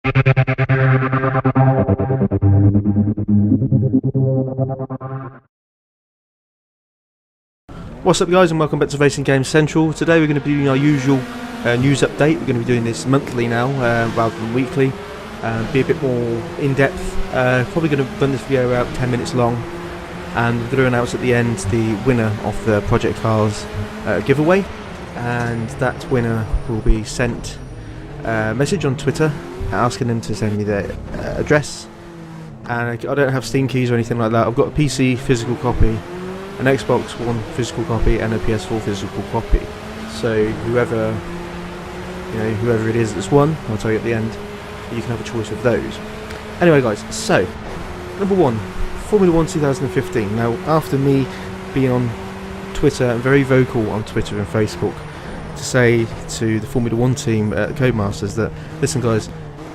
What's up guys, and welcome back to Racing Games Central. Today we're going to be doing our usual news update. We're going to be doing this monthly now rather than weekly. Be a bit more in-depth. Probably going to run this video about 10 minutes long, and we're going to announce at the end the winner of the Project Cars giveaway, and that winner will be sent a message on Twitter asking them to send me their address. And I don't have Steam keys or anything like that. I've got a PC physical copy, an Xbox One physical copy, and a PS4 physical copy. So whoever it is that's won, I'll tell you at the end. You can have a choice of those. Anyway guys, so number 1, Formula 1 2015. Now, after me being on Twitter and very vocal on Twitter and Facebook to say to the Formula 1 team at Codemasters that, listen guys,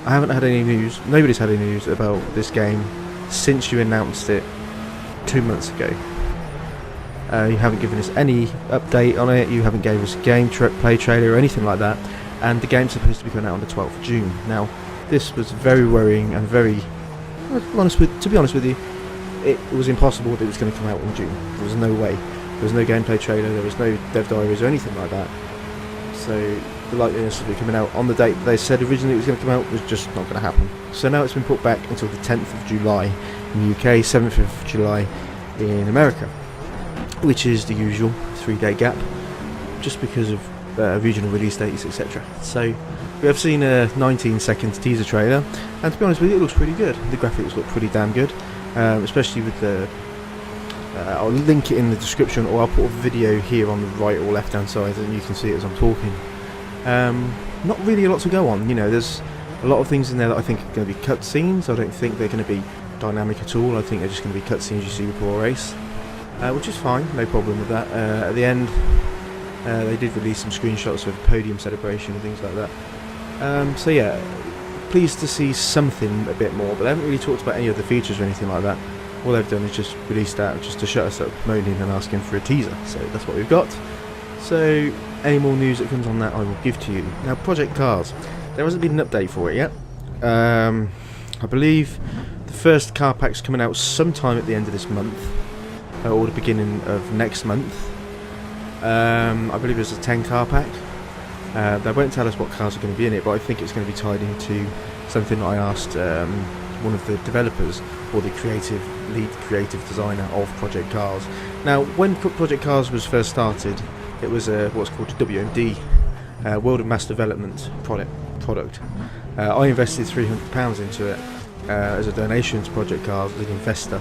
I haven't had any news, nobody's had any news about this game since you announced it 2 months ago. You haven't given us any update on it, you haven't gave us a gameplay trailer or anything like that, and the game's supposed to be coming out on the 12th of June. Now, this was very worrying and very, to be honest with you, it was impossible that it was going to come out in June. There was no way. There was no gameplay trailer, there was no dev diaries or anything like that. So the likeliness of it coming out on the date they said originally it was going to come out was just not going to happen. So now it's been put back until the 10th of July in the UK, 7th of July in America, which is the usual 3-day gap, just because of regional release dates, etc. So we have seen a 19-second teaser trailer, and to be honest with you, it looks pretty good. The graphics look pretty damn good, especially with the I'll link it in the description, or I'll put a video here on the right or left hand side and you can see it as I'm talking. Not really a lot to go on, you know, there's a lot of things in there that I think are going to be cutscenes. I don't think they're going to be dynamic at all. I think they're just going to be cutscenes you see before a race, which is fine, no problem with that. At the end they did release some screenshots of podium celebration and things like that. So yeah, pleased to see something a bit more, but they haven't really talked about any of the features or anything like that. All they've done is just released that just to shut us up moaning and asking for a teaser, so that's what we've got. So any more news that comes on that I will give to you. Now, Project Cars, there hasn't been an update for it yet. I believe the first car pack's coming out sometime at the end of this month, or the beginning of next month. I believe there's a 10 car pack. They won't tell us what cars are going to be in it, but I think it's going to be tied into something that I asked one of the developers, or the lead creative designer of Project Cars. Now, when Project Cars was first started, it was what's called a WMD, World of Mass Development product. I invested £300 into it as a donation to Project Cars as an investor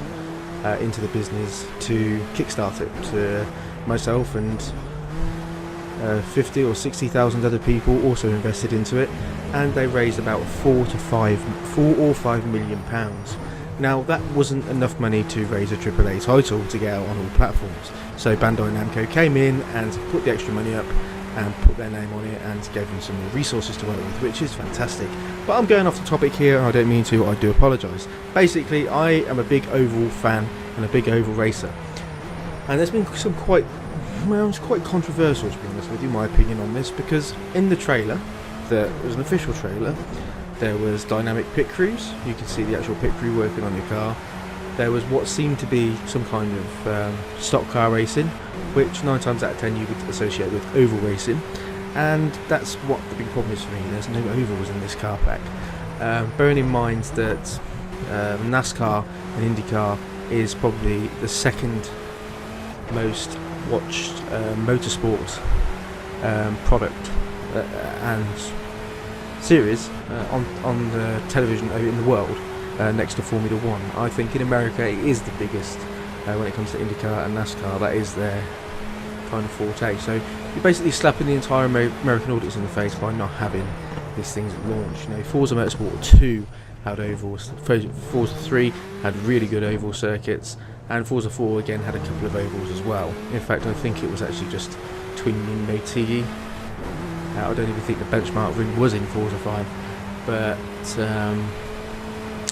into the business to kickstart it. To myself and 50 or 60,000 other people also invested into it, and they raised about 4 or 5 million pounds. Now, that wasn't enough money to raise a AAA title to get out on all platforms, so Bandai Namco came in and put the extra money up and put their name on it and gave them some more resources to work with, which is fantastic. But I'm going off the topic here, and I don't mean to, I do apologise. Basically, I am a big oval fan and a big oval racer, and there's been some it's quite controversial, to be honest with you, my opinion on this, because in the trailer, there was an official trailer, there was dynamic pit crews, you can see the actual pit crew working on your car. There was what seemed to be some kind of stock car racing, which 9 times out of 10 you would associate with oval racing, and that's what the big problem is for me. There's no ovals in this car pack. Bearing in mind that NASCAR and IndyCar is probably the second most watched motorsport product and series on the television in the world, next to Formula 1. I think in America it is the biggest when it comes to IndyCar and NASCAR. That is their kind of forte. So you're basically slapping the entire American audience in the face by not having these things at launch. You know, Forza Motorsport 2 had ovals, Forza 3 had really good oval circuits, and Forza 4 again had a couple of ovals as well. In fact, I think it was actually just Twin Motivi. I don't even think the benchmark ring was in Forza 5, but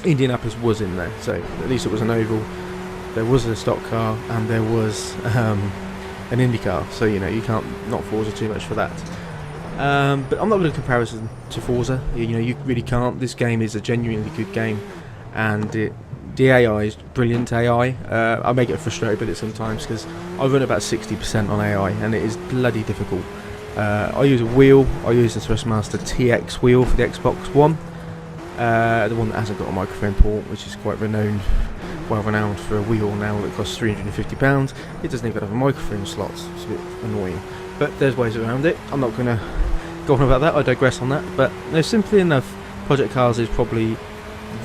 Indianapolis was in there, so at least it was an oval. There was a stock car and there was an Indy car, so you know you can't not Forza too much for that. But I'm not going to comparison to Forza. You know, you really can't. This game is a genuinely good game, and the AI is brilliant AI. I may get frustrated with it sometimes because I run about 60% on AI, and it is bloody difficult. I use a wheel. I use the Thrustmaster TX wheel for the Xbox One, the one that hasn't got a microphone port, which is quite well renowned for a wheel now that costs £350. It doesn't even have a microphone slot. It's a bit annoying, but there's ways around it. I'm not going to go on about that. I digress on that. But no, simply enough, Project Cars is probably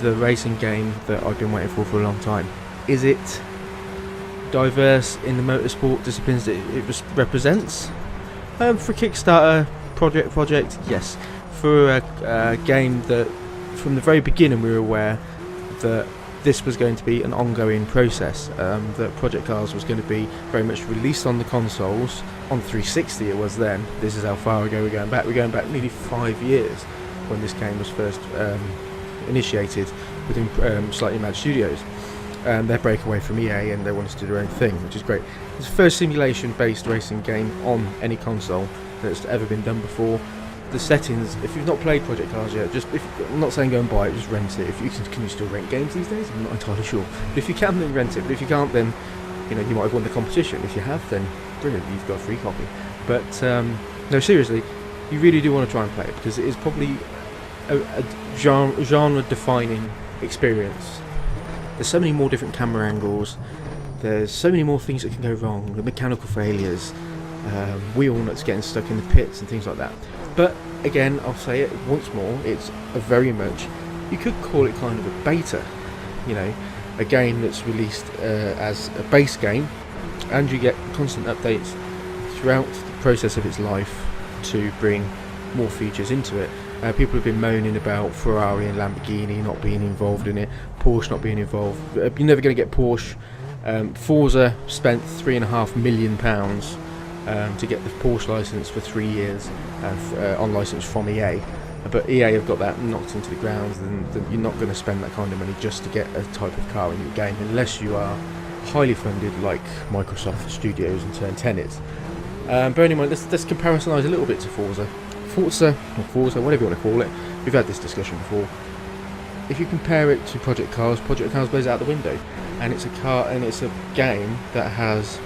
the racing game that I've been waiting for a long time. Is it diverse in the motorsport disciplines that it represents? For Kickstarter project, yes. For a game that from the very beginning we were aware that this was going to be an ongoing process, that Project Cars was going to be very much released on the consoles, on 360 it was then. This is how far ago we're going back. We're going back nearly 5 years when this game was first initiated within Slightly Mad Studios. Their breakaway from EA, and they wanted to do their own thing, which is great. It's the first simulation-based racing game on any console that's ever been done before. The settings, if you've not played Project Cars yet, I'm not saying go and buy it, just rent it. If you can you still rent games these days? I'm not entirely sure. But if you can, then rent it. But if you can't, then you know you might have won the competition. If you have, then brilliant, you've got a free copy. But no, seriously, you really do want to try and play it because it is probably a genre-defining experience. There's so many more different camera angles. There's so many more things that can go wrong. The mechanical failures, wheel nuts getting stuck in the pits and things like that. But again, I'll say it once more, it's a very much, you could call it kind of a beta, you know, a game that's released as a base game, and you get constant updates throughout the process of its life to bring more features into it. People have been moaning about Ferrari and Lamborghini not being involved in it, Porsche not being involved. You're never going to get Porsche. Forza spent £3.5 million to get the Porsche license for 3 years on license from EA, but EA have got that knocked into the ground, and you're not going to spend that kind of money just to get a type of car in your game unless you are highly funded like Microsoft Studios and turn tenants. Bearing in mind, let's comparisonise a little bit to Forza, whatever you want to call it. We've had this discussion before. If you compare it to Project Cars blows out the window, and it's a game that has.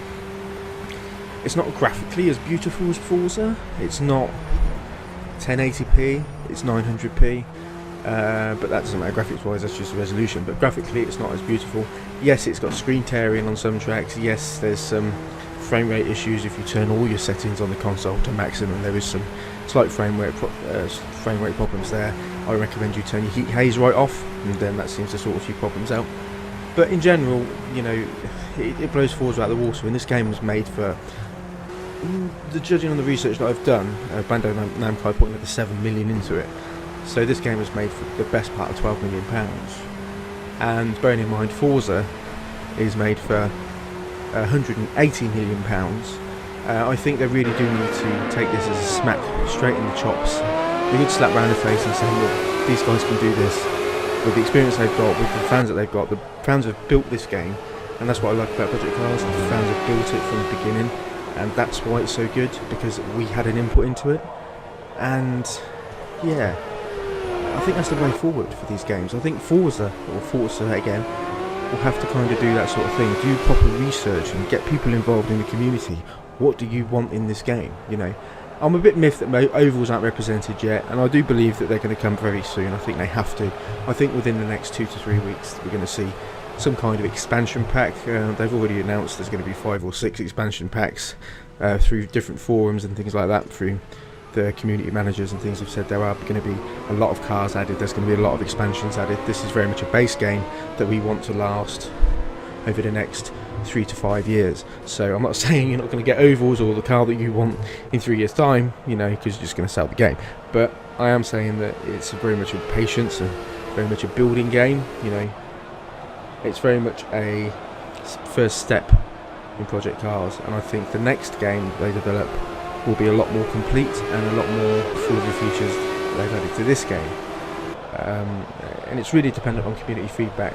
It's not graphically as beautiful as Forza. It's not 1080p. It's 900p. But that doesn't matter graphics-wise. That's just the resolution. But graphically, it's not as beautiful. Yes, it's got screen tearing on some tracks. Yes, there's some frame rate issues if you turn all your settings on the console to maximum. There is some slight frame rate problems there. I recommend you turn your heat haze right off, and then that seems to sort a few problems out. But in general, you know, it blows Forza out the water. And this game was made for. The judging on the research that I've done, Bandai Namco putting the 7 million into it. So this game was made for the best part of £12 million. And bearing in mind, Forza is made for £180 million. I think they really do need to take this as a smack straight in the chops. They could slap round the face and say, look, these guys can do this with the experience they've got, with the fans that they've got. The fans have built this game, and that's what I like about Project Cars. The fans have built it from the beginning. And that's why it's so good, because we had an input into it. And yeah, I think that's the way forward for these games. I think Forza again will have to kind of do that sort of thing, do proper research and get people involved in the community. What do you want in this game? You know, I'm a bit miffed that ovals aren't represented yet, and I do believe that they're going to come very soon. I think they have to. I think within the next 2 to 3 weeks we're going to see some kind of expansion pack. They've already announced there's going to be 5 or 6 expansion packs through different forums and things like that, through the community managers and things have said there are going to be a lot of cars added, there's going to be a lot of expansions added. This is very much a base game that we want to last over the next 3 to 5 years. So I'm not saying you're not going to get ovals or the car that you want in 3 years time, you know, because you're just going to sell the game. But I am saying that it's very much a patience and very much a building game, you know. It's very much a first step in Project Cars, and I think the next game they develop will be a lot more complete and a lot more full of the features they've added to this game. And it's really dependent on community feedback.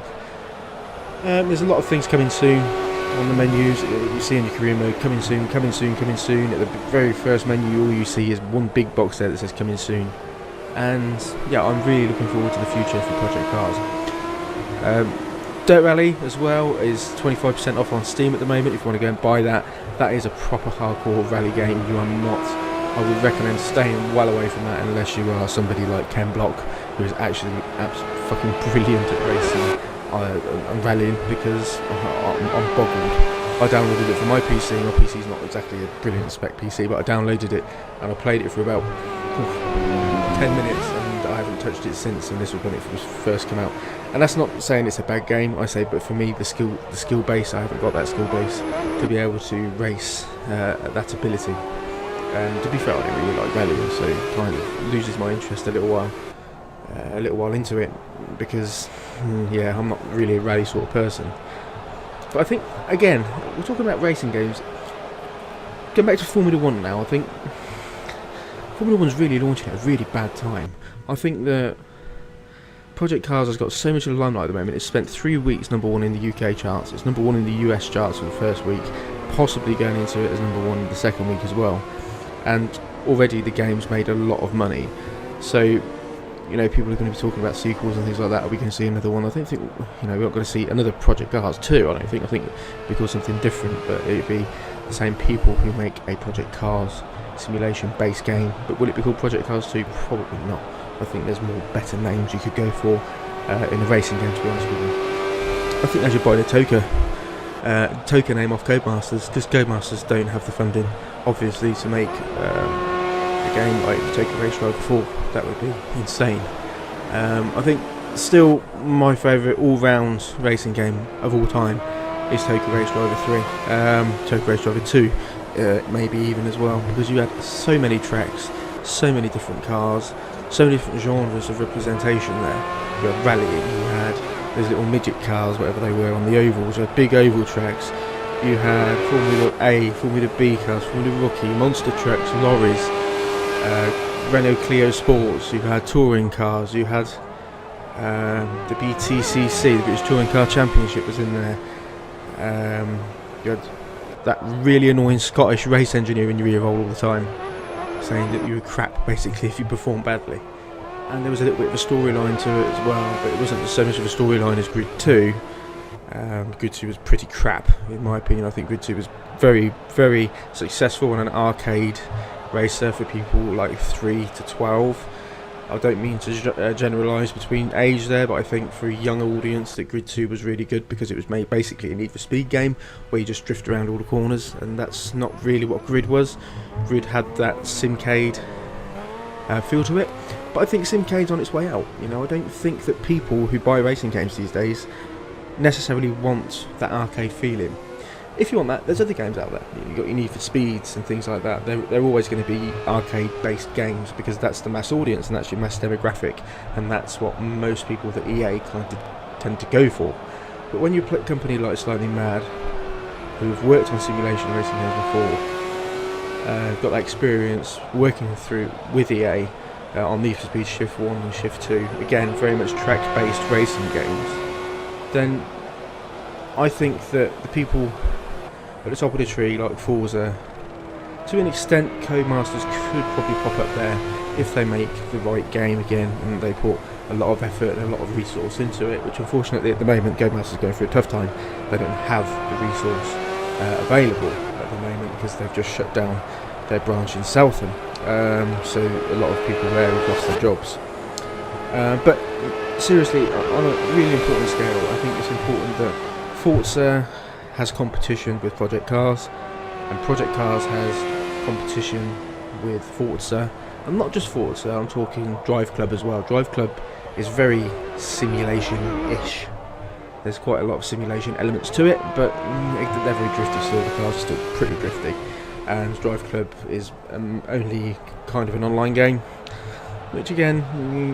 There's a lot of things coming soon. on the menus, you see in your career mode, coming soon, coming soon, coming soon. At the very first menu, all you see is one big box there that says coming soon. And yeah, I'm really looking forward to the future for Project Cars. Dirt Rally as well is 25% off on Steam at the moment if you want to go and buy that. That is a proper hardcore rally game. You are not, I would recommend staying well away from that unless you are somebody like Ken Block, who is actually fucking brilliant at racing and rallying, because I'm boggled. I downloaded it for my PC. My PC is not exactly a brilliant spec PC, but I downloaded it and I played it for about 10 minutes and I haven't touched it since, and this was when it first came out. And that's not saying it's a bad game, I say, but for me the skill base, I haven't got that skill base to be able to race at that ability. And to be fair, I don't really like rallying, so it kind of loses my interest a little while into it, because yeah, I'm not really a rally sort of person. But I think, again, we're talking about racing games. Going back to Formula 1 now, I think Formula 1's really launching at a really bad time. I think that Project Cars has got so much of the limelight at the moment. It's spent 3 weeks #1 in the UK charts. It's #1 in the US charts for the first week, possibly going into it as #1 in the second week as well. And already the game's made a lot of money. So, you know, people are going to be talking about sequels and things like that. Are we going to see another one? I don't think, you know, we're not going to see another Project Cars 2. I don't think. I think it'd be called something different, but it'd be the same people who make a Project Cars simulation-based game. But will it be called Project Cars 2? Probably not. I think there's more better names you could go for in a racing game, to be honest with you. I think they should buy the Toka name off Codemasters, because Codemasters don't have the funding, obviously, to make a game like Toka Race Driver 4. That would be insane. I think still my favourite all-round racing game of all time is Toka Race Driver 3, Toka Race Driver 2, maybe even as well, because you had so many tracks, so many different cars, so many different genres of representation there. You had rallying, you had those little midget cars, whatever they were, on the ovals, you had big oval tracks, you had Formula A, Formula B cars, Formula Rookie, monster trucks, lorries, Renault Clio Sports, you had touring cars, you had the BTCC, the British Touring Car Championship was in there, you had that really annoying Scottish race engineer in your ear roll all the time, saying that you were crap basically if you performed badly. And there was a little bit of a storyline to it as well, but it wasn't so much of a storyline as Grid 2. Grid 2 was pretty crap in my opinion. I think Grid 2 was very, very successful on an arcade racer for people like 3 to 12. I don't mean to generalise between age there, but I think for a young audience that Grid 2 was really good, because it was made basically a Need for Speed game where you just drift around all the corners, and that's not really what Grid was. Grid had that Simcade feel to it, but I think Simcade's on its way out. You know, I don't think that people who buy racing games these days necessarily want that arcade feeling. If you want that, there's other games out there. You've got your Need for Speeds and things like that. They're always going to be arcade-based games, because that's the mass audience and that's your mass demographic, and that's what most people at EA kind of tend to go for. But when you play a company like Slightly Mad, who've worked on simulation racing games before, got that experience working through with EA on Need for Speed Shift 1 and Shift 2, again very much track-based racing games, then I think that the people at the top of the tree, like Forza, to an extent Codemasters could probably pop up there if they make the right game again and they put a lot of effort and a lot of resource into it, which unfortunately at the moment Codemasters is going through a tough time. They don't have the resource available at the moment because they've just shut down their branch in Southam, so a lot of people there have lost their jobs. But seriously, on a really important scale, I think it's important that Forza has competition with Project Cars, and Project Cars has competition with Forza, and not just Forza, I'm talking Drive Club as well. Drive Club is very simulation-ish. There's quite a lot of simulation elements to it, but they're very drifty still. The cars are still pretty drifty, and Drive Club is only kind of an online game, which again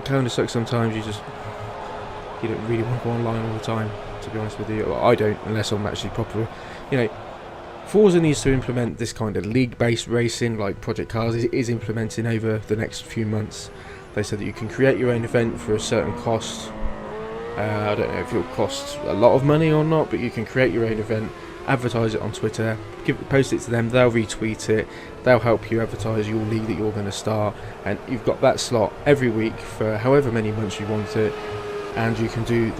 kind of sucks sometimes. You don't really want to go online all the time, to be honest with you. I don't, unless I'm actually proper. You know, Forza needs to implement this kind of league-based racing like Project Cars is implementing over the next few months. They said that you can create your own event for a certain cost. I don't know if it'll cost a lot of money or not, but you can create your own event advertise it on Twitter, post it to them, they'll retweet it, they'll help you advertise your league that you're going to start, and you've got that slot every week for however many months you want it, and you can do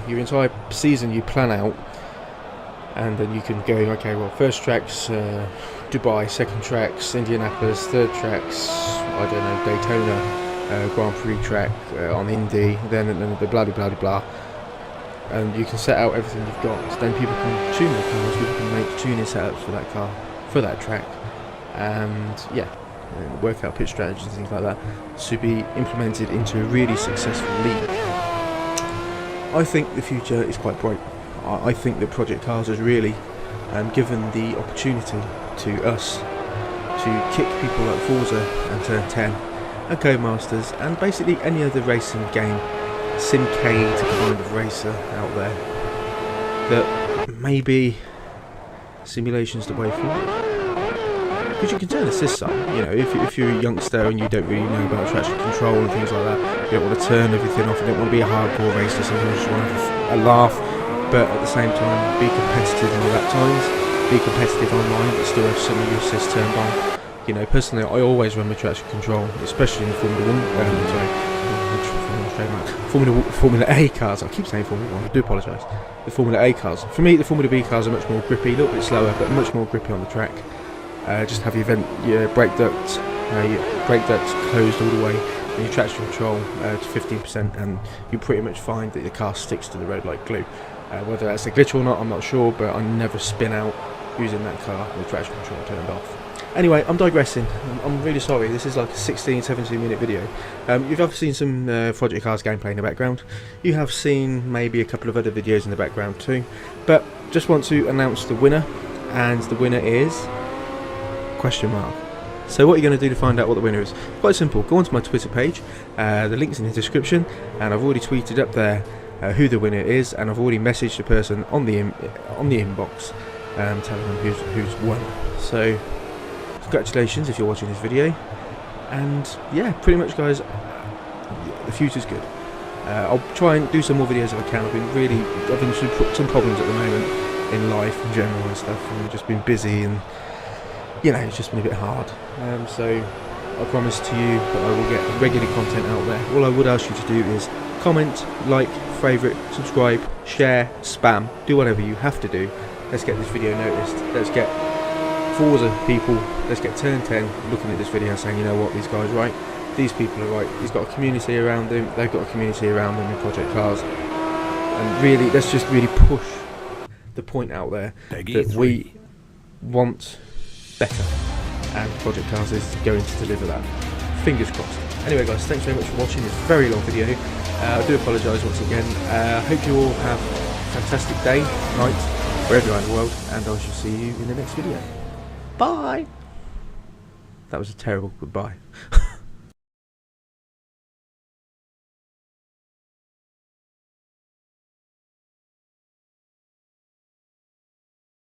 your entire season you plan out, and then you can go, okay, well, first track's Dubai, second track's Indianapolis, third track's, I don't know, Daytona Grand Prix track on Indy, then the blah blah blah blah. And you can set out everything you've got, so then people can tune their cars, people can make tuning setups for that car, for that track, and yeah, work out pit strategies and things like that to be implemented into a really successful league. I think the future is quite bright. I think that Project Cars has really given the opportunity to us to kick people like Forza and Turn 10 and Codemasters and basically any other racing game, Simcade kind of racer out there, that maybe simulation's the way forward. Because you can turn this side, you know, if you're a youngster and you don't really know about traction control and things like that, you don't want to turn everything off, you don't want to be a hardcore racer, sometimes you just want to have a laugh, but at the same time be competitive in your lap times, be competitive online, but still have some of your assists turned on. You know, personally, I always run my traction control, especially in the Formula A cars. I keep saying Formula 1, I do apologise. The Formula A cars. For me, the Formula B cars are much more grippy, a little bit slower, but much more grippy on the track. Just have your brake ducts closed all the way, and your traction control to 15%, and you pretty much find that the car sticks to the road like glue. Whether that's a glitch or not, I'm not sure, but I never spin out using that car with traction control turned off. Anyway, I'm digressing. I'm really sorry. This is like a 16-17 minute video. You've obviously seen some Project Cars gameplay in the background. You have seen maybe a couple of other videos in the background too. But just want to announce the winner, and the winner is question mark. So what you're going to do to find out what the winner is? Quite simple. Go onto my Twitter page. The link's in the description, and I've already tweeted up there who the winner is, and I've already messaged the person on the inbox, telling them who's won. So congratulations if you're watching this video, and yeah, pretty much guys, the future's good. I'll try and do some more videos if I can. I've been through some problems at the moment in life in general and stuff, and I've just been busy, and you know, it's just been a bit hard. So I promise to you that I will get regular content out there. All I would ask you to do is comment, like, favourite, subscribe, share, spam, do whatever you have to do. Let's get this video noticed. Let's get Forza people, let's get Turn 10 looking at this video and saying, you know what, these guys are right, these people are right, he's got a community around him, they've got a community around them in Project Cars, and really, let's just really push the point out there that we want better, and Project Cars is going to deliver that. Fingers crossed. Anyway guys, thanks very much for watching this very long video. I do apologise once again. Hope you all have a fantastic day, night, wherever you are in the world, and I shall see you in the next video. Bye! That was a terrible goodbye.